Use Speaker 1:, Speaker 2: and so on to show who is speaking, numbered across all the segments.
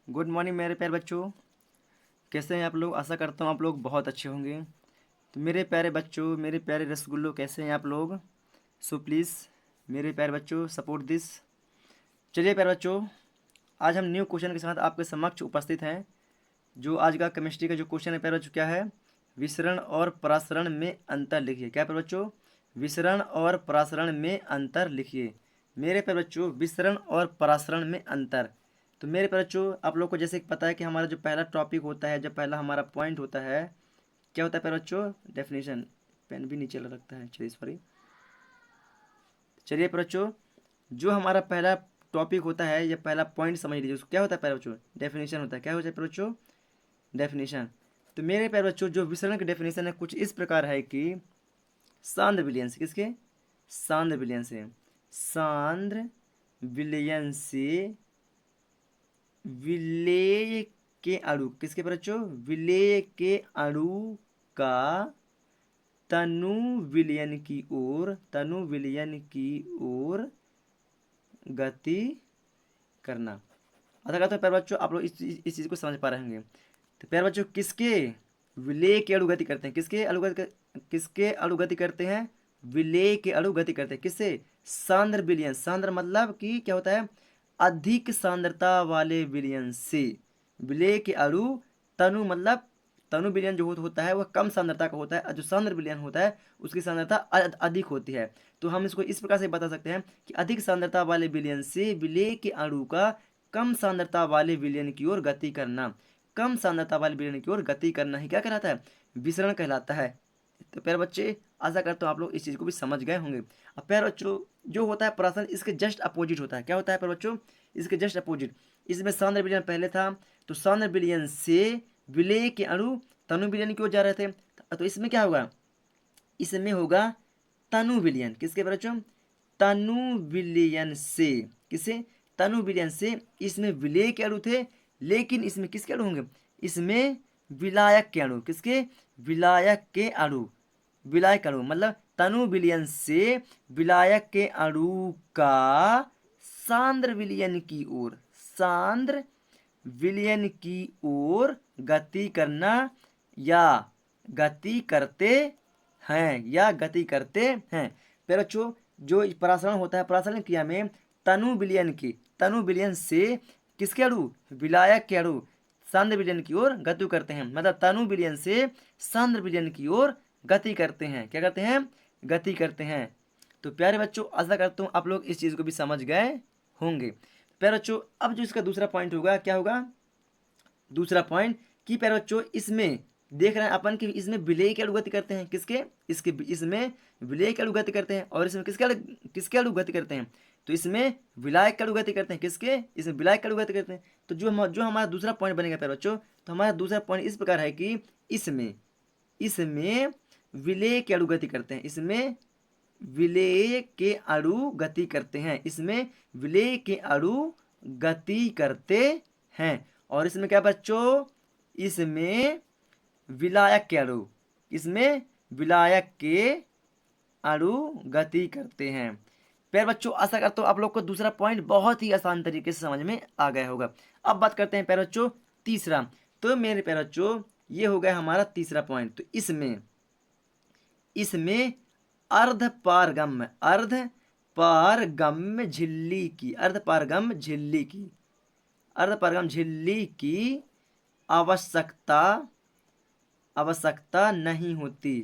Speaker 1: Good morning मेरे प्यारे बच्चों। कैसे हैं आप लोग? आशा करता हूँ आप लोग बहुत अच्छे होंगे। तो मेरे प्यारे बच्चों, मेरे प्यारे रसगुल्लो, कैसे हैं आप लोग? सो प्लीज़ मेरे प्यारे बच्चों सपोर्ट दिस। चलिए प्यारे बच्चों, आज हम न्यू क्वेश्चन के साथ आपके समक्ष उपस्थित हैं। जो आज का केमिस्ट्री का जो क्वेश्चन है प्यारे बच्चों, क्या है? विसरण और परासरण में अंतर लिखिए। क्या प्यारे बच्चों? विसरण और परासरण में अंतर लिखिए। मेरे प्यारे बच्चों, विसरण और परासरण में अंतर। तो मेरे प्यारे बच्चों, आप लोग को जैसे कि पता है कि हमारा जो पहला टॉपिक होता है, जब पहला हमारा पॉइंट होता है, क्या होता है प्यारे बच्चों? डेफिनेशन। पेन भी नीचे लगता है, चलिए सॉरी। चलिए प्यारे बच्चों, जो हमारा पहला टॉपिक होता है या पहला पॉइंट समझ लीजिए, उसको क्या होता है प्यारे बच्चों? डेफिनेशन होता है। क्या होता है प्यारे बच्चों? डेफिनेशन। तो मेरे प्यारे बच्चों, जो विसरण की डेफिनेशन है कुछ इस प्रकार है कि सांद्र विलयन से, किसके? सांद्र विलयन से, सांद्र विलयन से विलेय के अणु, किसके बच्चों? विलेय के अणु का तनु विलयन की ओर, तनु विलयन की ओर गति करना। अतः कहते हैं प्यारे बच्चों, आप लोग इस चीज को समझ पा रहे होंगे। तो प्यारे बच्चों, किसके विलेय के अणु गति करते हैं? किसके किसके अणु गति करते हैं? विलेय के अणु गति करते हैं। किससे? सांद्र विलयन। सांद्र मतलब कि क्या होता है? अधिक सांद्रता वाले विलयन से। विलेय के अणु, तनु मतलब तनु विलयन जो होता है वह कम सांद्रता का होता है, और जो सांद्र विलयन होता है उसकी सांद्रता अधिक होती है। तो हम इसको इस प्रकार से बता सकते हैं कि अधिक सांद्रता वाले विलयन से विलेय के अणु का कम सांद्रता वाले विलयन की ओर गति करना। कम सांद्रता वाले विलयन की ओर गति करना ही क्या कहलाता है? विसरण कहलाता है। तो प्यारे बच्चे, आशा करता हूँ आप लोग इस चीज को भी समझ गए होंगे। अब प्यारे बच्चों, जो होता है परासरण, इसके जस्ट अपोजिट होता है। क्या होता है प्यारे बच्चों? इसके जस्ट अपोजिट। इसमें सांद्र विलयन पहले था, तो सांद्र विलयन से विलेय के अणु तनु विलयन की ओर जा रहे थे। तो इसमें क्या होगा? इसमें होगा तनु विलयन। किसके बच्चों? तनु विलयन से। किसे? तनु विलयन से। इसमें विलेय के अणु थे, लेकिन इसमें किसके अणु होंगे? इसमें विलायक के अणु। किसके? विलायक के अणु। विलायक अणु मतलब तनु विलयन से विलायक के अणु का सांद्र विलयन की ओर, सांद्र विलयन की ओर गति करना, या गति करते हैं, या गति करते हैं। फिर बच्चों, जो परासरण होता है, परासरण क्रिया में तनु विलयन की, तनु विलयन से किसके अणु? विलायक के अणु सांद्र विलयन की ओर गति करते हैं। मतलब तनु विलयन से सांद्र विलयन की ओर गति करते हैं। क्या करते हैं? गति करते हैं। तो प्यारे बच्चों, आशा करता हूँ आप लोग इस चीज को भी समझ गए होंगे। प्यारे बच्चों, अब जो इसका दूसरा पॉइंट होगा, क्या होगा दूसरा पॉइंट? कि प्यारे बच्चों, इसमें देख रहे हैं अपन कि इसमें विलेय के अणु गति करते हैं। किसके? इसके इसमें विलेय के अणु गति करते हैं, और इसमें किसके अणु गति करते हैं? तो इसमें विलायक के अणु गति करते हैं। किसके? इसमें विलायक के अणु गति करते हैं। तो जो हमारा दूसरा पॉइंट बनेगा प्यारे बच्चों, तो हमारा दूसरा पॉइंट इस प्रकार है कि इसमें इसमें विलेय के अणु गति करते हैं। इसमें विलेय के अणु गति करते हैं। इसमें विलेय के अणु गति करते हैं। और इसमें क्या बच्चों? इसमें विलायक के अणु, इसमें विलायक के अणु गति करते हैं। प्यारे बच्चों, आशा करता हूँ आप लोग को दूसरा पॉइंट बहुत ही आसान तरीके से समझ में आ गया होगा। अब बात करते हैं प्यारे बच्चों तीसरा। तो मेरे प्यारे बच्चों, ये हो गया हमारा तीसरा पॉइंट। तो इसमें इसमें अर्धपारगम्य, अर्धपारगम्य झिल्ली की, अर्धपारगम्य झिल्ली की, अर्धपारगम्य झिल्ली की आवश्यकता आवश्यकता नहीं होती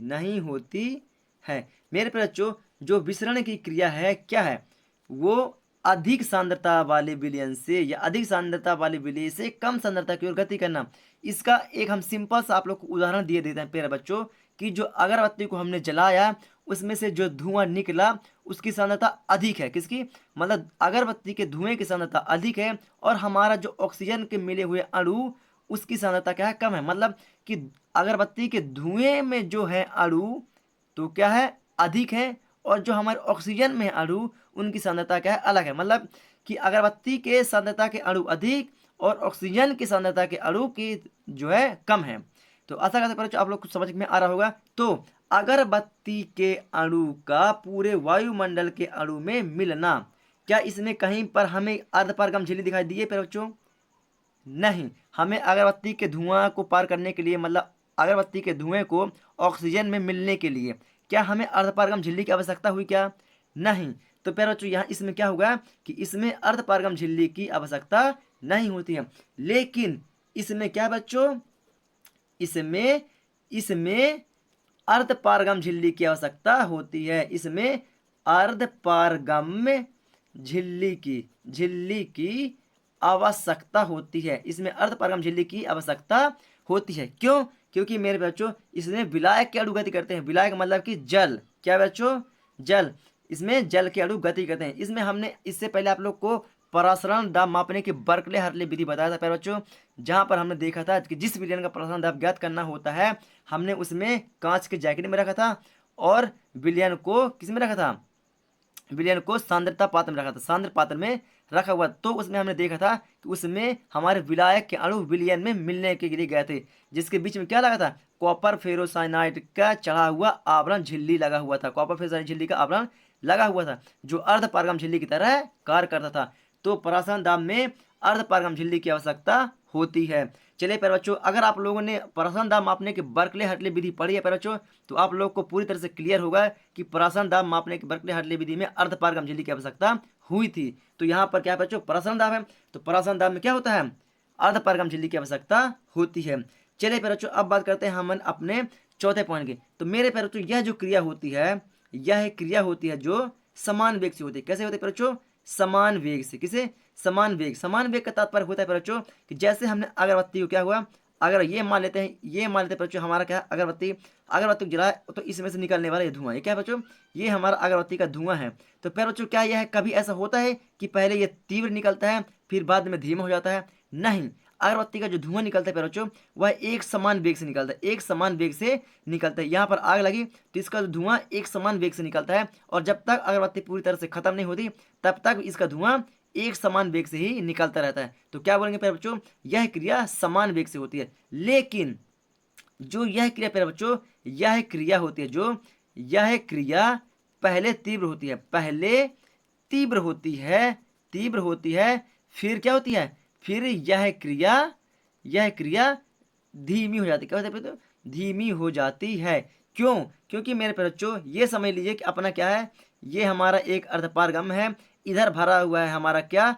Speaker 1: है। मेरे प्यारे बच्चों, जो विसरण की क्रिया है, क्या है वो? अधिक सांद्रता वाले विलयन से या अधिक सांद्रता वाले विलय से कम सांद्रता की ओर गति करना। इसका एक हम सिंपल सा आप लोग को उदाहरण दिए देते हैं प्यारे बच्चों, कि जो अगरबत्ती को हमने जलाया, उसमें से जो धुआं निकला उसकी सांद्रता अधिक है। किसकी? मतलब अगरबत्ती के धुएं की सांद्रता अधिक है, और हमारा जो ऑक्सीजन के मिले हुए अणु उसकी सांद्रता क्या है? कम है। मतलब कि अगरबत्ती के धुएं में जो है अणु, तो क्या है? अधिक है, और जो हमारे ऑक्सीजन में है अणु, उनकी सांद्रता क्या है? अलग है। मतलब कि अगरबत्ती के सांद्रता के अणु अधिक, और ऑक्सीजन की सांद्रता के अणु की जो है कम है। तो आशा करते हैं आप लोग कुछ समझ में आ रहा होगा। तो अगरबत्ती के अणु का पूरे वायुमंडल के अणु में मिलना, क्या इसमें कहीं पर हमें अर्धपारगम झिल्ली दिखाई दी है प्यारे बच्चों? नहीं। हमें अगरबत्ती के धुआं को पार करने के लिए, मतलब अगरबत्ती के धुएं को ऑक्सीजन में मिलने के लिए क्या हमें अर्धपारगम झिल्ली की आवश्यकता हुई क्या? नहीं। तो प्यारे बच्चों यहाँ इसमें क्या होगा कि इसमें अर्धपारगम झिल्ली की आवश्यकता नहीं होती है। लेकिन इसमें क्या बच्चों, इसमें इसमें अर्धपारगम झिल्ली की आवश्यकता होती है। इसमें अर्धपारगम झिल्ली की आवश्यकता होती है। इसमें अर्धपारगम झिल्ली की आवश्यकता होती है। क्यों? क्योंकि मेरे बच्चों इसमें विलायक के अणु गति करते हैं। विलायक मतलब कि जल, क्या बच्चों? जल। इसमें जल के अणु गति करते हैं। इसमें हमने इससे पहले आप लोग को प्रसारण दाब मापने की बर्कले हार्टले विधि बताया था प्यारे बच्चों, जहां पर हमने देखा था कि जिस विलयन का प्रसारण दाब ज्ञात करना होता है, हमने उसमें कांच के जैकेट में रखा था और विलयन को किस में रखा था? विलयन को सांद्रता पात्र में रखा था, सांद्र पात्र में रखा हुआ। तो उसमें हमने देखा था कि उसमें हमारे विलायक के अणु विलयन में मिलने के लिए गए थे, जिसके बीच में क्या लगा था? कॉपर फेरोसाइनाइड का चढ़ा हुआ आवरण झिल्ली लगा हुआ था। कॉपर फेरोसाइनाइड झिल्ली का आवरण लगा हुआ था जो अर्धपारगम झिल्ली की तरह कार्य करता था। तो प्रसारण दाब में अर्धपारगम झिल्ली की आवश्यकता होती है। चलिए प्यारे बच्चों, अगर आप लोगों ने प्रसारण दाब मापने की बर्कले हार्टले विधि पढ़ी है प्यारे बच्चों, तो आप लोग को पूरी तरह से क्लियर होगा कि प्रसारण दाब मापने की बर्कले हार्टले विधि में अर्धपारगम झिल्ली की आवश्यकता हुई थी। तो यहाँ पर क्या बच्चों? प्रसारण दाब है, तो प्रसारण दाब में क्या होता है? अर्धपारगम झिल्ली की आवश्यकता होती है। चलिए प्यारे बच्चों, अब बात करते हैं हम अपने चौथे पॉइंट की। तो मेरे प्यारे बच्चों, यह जो क्रिया होती है, यह क्रिया होती है जो समान वेग से होती है। कैसे होती है प्यारे बच्चों? समान वेग से। किसे? समान वेग। समान वेग का तात्पर्य होता है प्यारे बच्चों कि जैसे हमने अगरबत्ती को क्या हुआ, अगर ये मान लेते हैं, ये मान लेते हैं बच्चों हमारा क्या है? अगरबत्ती, अगरबत्ती को जलाए तो इसमें से निकलने वाला ये धुआं, ये क्या है बच्चों? ये हमारा अगरबत्ती का धुआं है। तो प्यारे बच्चों, क्या यह कभी ऐसा होता है कि पहले ये तीव्र निकलता है फिर बाद में धीमा हो जाता है? नहीं। अगरबत्ती का जो धुआं निकलता है प्यारे बच्चों, वह एक समान वेग से निकलता है, एक समान वेग से निकलता है। यहाँ पर आग लगी तो इसका जो धुआं एक समान वेग से निकलता है, और जब तक अगरबत्ती पूरी तरह से खत्म नहीं होती तब तक इसका धुआं एक समान वेग से ही निकलता रहता है। तो क्या बोलेंगे प्यारे बच्चों? यह क्रिया समान वेग से होती है। लेकिन जो यह क्रिया प्यारे बच्चों, यह क्रिया होती है, जो यह क्रिया पहले तीव्र होती है, पहले तीव्र होती है, तीव्र होती है, फिर क्या होती है? फिर यह क्रिया धीमी हो जाती है। क्या होता है? धीमी हो जाती है। क्यों? क्योंकि मेरे प्यारे बच्चों, ये समझ लीजिए कि अपना क्या है, ये हमारा एक अर्धपारगम है, इधर भरा हुआ है हमारा क्या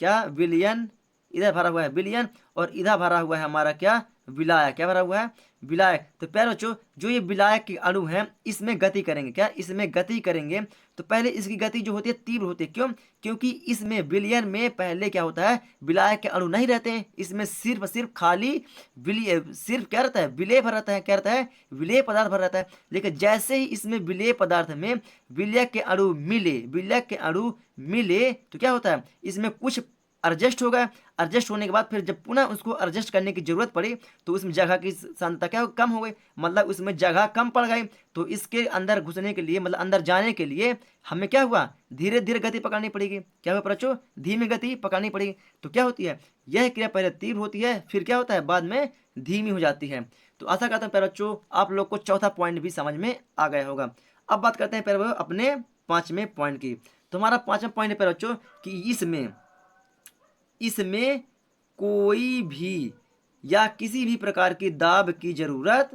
Speaker 1: क्या विलयन, इधर भरा हुआ है विलयन, और इधर भरा हुआ है हमारा क्या? विलायक। क्या भरा हुआ है? विलायक। तो प्यारे बच्चों, जो ये विलायक के अणु हैं इसमें गति करेंगे, क्या? इसमें गति करेंगे। तो पहले इसकी गति जो होती है तीव्र होती है। क्यों? क्योंकि इसमें विलयन में पहले क्या होता है? विलायक के अणु नहीं रहते हैं। इसमें सिर्फ खाली विलय, सिर्फ क्या रहता है? विलेय भर रहता है। क्या रहता है? विलेय पदार्थ भर रहता है। लेकिन जैसे ही इसमें विलेय पदार्थ में विलयक के अणु मिले, विलयक के अणु मिले तो क्या होता है? इसमें कुछ एडजस्ट हो गया। एडजस्ट होने के बाद फिर जब पुनः उसको एडजस्ट करने की जरूरत पड़ी तो उसमें जगह की सांद्रता क्या कम हो गई, मतलब उसमें जगह कम पड़ गई। तो इसके अंदर घुसने के लिए, मतलब अंदर जाने के लिए हमें क्या हुआ? धीरे धीरे गति पकड़नी पड़ेगी। क्या हुआ बच्चों? धीमी गति पकड़नी पड़ेगी। तो क्या होती है? यह क्रिया पहले तीव्र होती है, फिर क्या होता है? बाद में धीमी हो जाती है। तो आशा करता हूँ प्यारे बच्चों आप लोग को चौथा पॉइंट भी समझ में आ गया होगा। अब बात करते हैं प्यारे बच्चों अपने पांचवें पॉइंट की। तो हमारा पांचवा पॉइंट है प्यारे बच्चों कि इसमें कोई भी या किसी भी प्रकार की दाब की जरूरत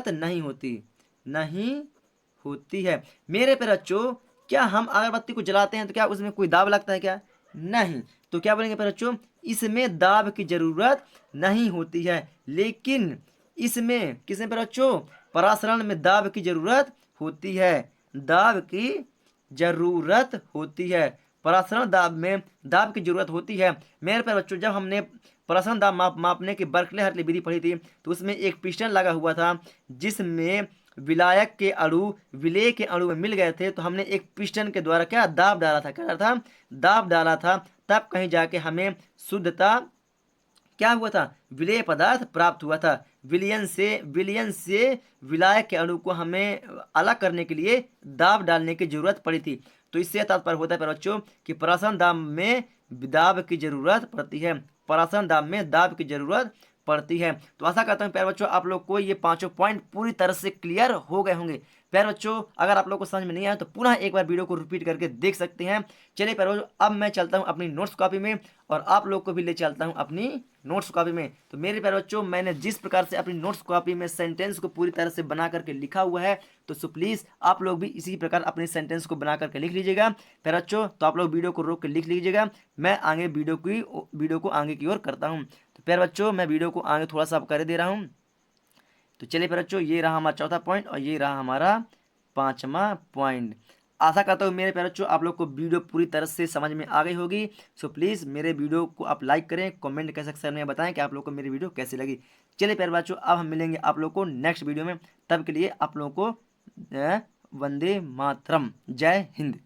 Speaker 1: नहीं होती है। मेरे प्यारे बच्चों, क्या हम अगरबत्ती को जलाते हैं तो क्या उसमें कोई दाब लगता है क्या? नहीं। तो क्या बोलेंगे प्यारे बच्चों? इसमें दाब की जरूरत नहीं होती है। लेकिन इसमें किसमें प्यारे बच्चों? परासरण में दाब की जरूरत होती है। दाब की जरूरत होती है। परासरण दाब में दाब की जरूरत होती है। मेरे प्यारे बच्चों, जब हमने परासरण दाब मापने की बर्कले हार्टले विधि पढ़ी थी तो उसमें एक पिस्टन लगा हुआ था जिसमें विलायक के अणु विलेय के अणु में मिल गए थे। तो हमने एक पिस्टन के द्वारा क्या दाब डाला था, क्या डाला था? दाब डाला था। तब कहीं जाके हमें शुद्धता क्या हुआ था? विलेय पदार्थ प्राप्त हुआ था। विलयन से विलायक के अणु को हमें अलग करने के लिए दाब डालने की जरूरत पड़ी थी। तो इससे तात्पर्य होता है प्यारे बच्चों कि परासरण दाब में दाब की जरूरत पड़ती है। परासरण दाब में दाब की जरूरत पड़ती है। तो आशा करता हूँ प्यारे बच्चों आप लोग को ये पांचों पॉइंट पूरी तरह से क्लियर हो गए होंगे। प्यारे बच्चों, अगर आप लोग को समझ में नहीं आया तो पुनः एक बार वीडियो को रिपीट करके देख सकते हैं। चलिए प्यारे बच्चों, अब मैं चलता हूं अपनी नोट्स कॉपी में और आप लोग को भी ले चलता हूं अपनी नोट्स कॉपी में। तो मेरे प्यारे बच्चों, मैंने जिस प्रकार से अपनी नोट्स कॉपी में सेंटेंस को पूरी तरह से बना करके लिखा हुआ है, तो सो प्लीज़ आप लोग भी इसी प्रकार अपने सेंटेंस को बना करके लिख लीजिएगा। प्यारे बच्चों, तो आप लोग वीडियो को रोक के लिख लीजिएगा। मैं आगे वीडियो को आगे की ओर करता हूँ। तो प्यारे बच्चों, मैं वीडियो को आगे थोड़ा सा अब कर दे रहा हूँ। तो चलिए प्यारे बच्चों, ये रहा हमारा चौथा पॉइंट और ये रहा हमारा पांचवा पॉइंट। आशा करता हूँ मेरे प्यारे बच्चों आप लोग को वीडियो पूरी तरह से समझ में आ गई होगी। सो प्लीज़ मेरे वीडियो को आप लाइक करें, कमेंट के सेक्शन में बताएं कि आप लोग को मेरी वीडियो कैसी लगी। चलिए प्यारे बच्चों, अब हम मिलेंगे आप लोग को नेक्स्ट वीडियो में। तब के लिए आप लोगों को वंदे मातरम, जय हिंद।